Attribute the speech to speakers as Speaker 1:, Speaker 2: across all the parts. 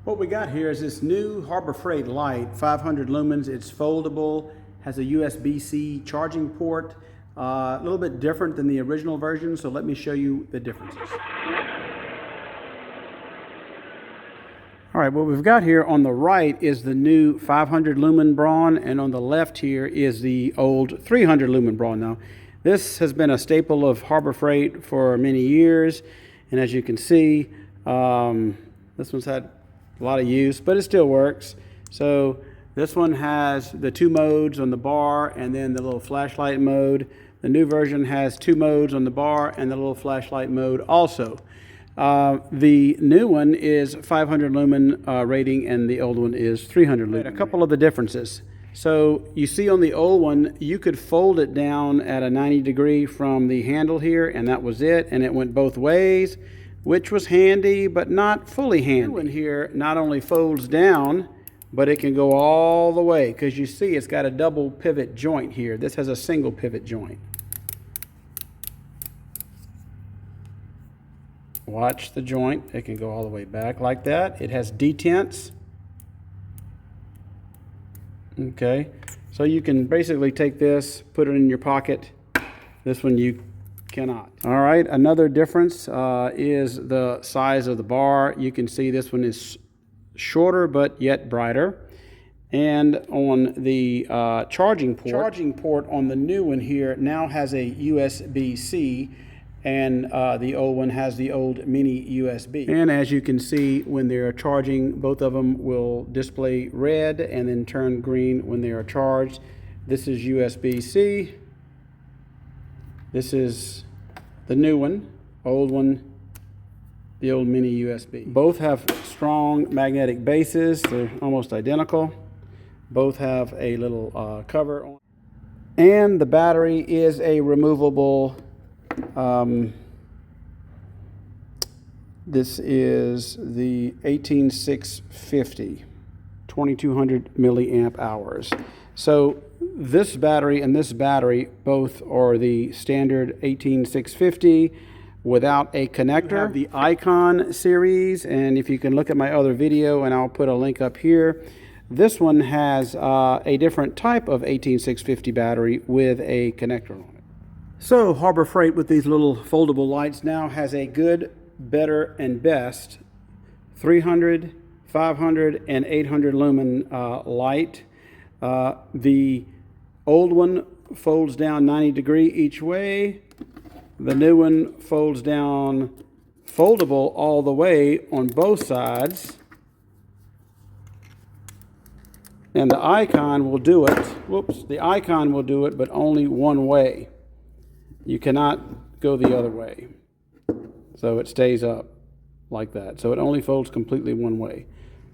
Speaker 1: What we got here is this new Harbor Freight light, 500 lumens. It's foldable, has a USB-C charging port. A little bit different than the original version, so let me show you the differences. All right, what we've got here on the right is the new 500 lumen Braun, and on the left here is the old 300 lumen Braun. Now, this has been a staple of Harbor Freight for many years, and as you can see, this one's had a lot of use, but it still works. So this one has the two modes on the bar and then the little flashlight mode. The new version has two modes on the bar and the little flashlight mode also. The new one is 500 lumen rating and the old one is 300 lumen. A couple of the differences. So you see on the old one, you could fold it down at a 90 degree from the handle here, and that was it, and it went both ways, which was handy, but not fully handy. The new one here not only folds down, but it can go all the way, because you see it's got a double pivot joint here. This has a single pivot joint. Watch the joint. It can go all the way back like that. It has detents. Okay, so you can basically take this, put it in your pocket. This one you cannot. All right, another difference is the size of the bar. You can see this one is shorter but yet brighter. And on the charging port on the new one here now has a USB-C, and the old one has the old mini USB. And as you can see, when they're charging, both of them will display red and then turn green when they are charged. This is USB-C. This is the new one, old one, the old mini USB. Both have strong magnetic bases. They're almost identical. Both have a little cover on. And the battery is a removable, this is the 18650, 2200 milliamp hours. So this battery and this battery both are the standard 18650 without a connector. I have the Icon series, and if you can look at my other video, and I'll put a link up here, this one has a different type of 18650 battery with a connector on it. So Harbor Freight with these little foldable lights now has a good, better, and best 300, 500, and 800 lumen light. The old one folds down 90 degrees each way. The new one folds down foldable all the way on both sides. And the Icon will do it. Whoops, the Icon will do it, but only one way. You cannot go the other way. So it stays up like that. So it only folds completely one way.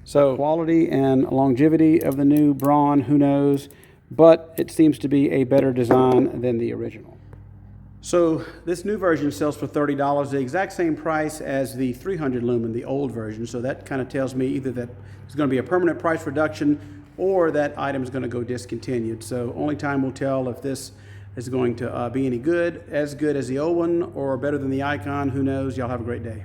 Speaker 1: So quality and longevity of the new Braun, who knows? But it seems to be a better design than the original. So this new version sells for $30, the exact same price as the 300 lumen, the old version. So that kind of tells me either that there's going to be a permanent price reduction or that item is going to go discontinued. So only time will tell if this is going to be any good, as good as the old one, or better than the Icon. Who knows? Y'all have a great day.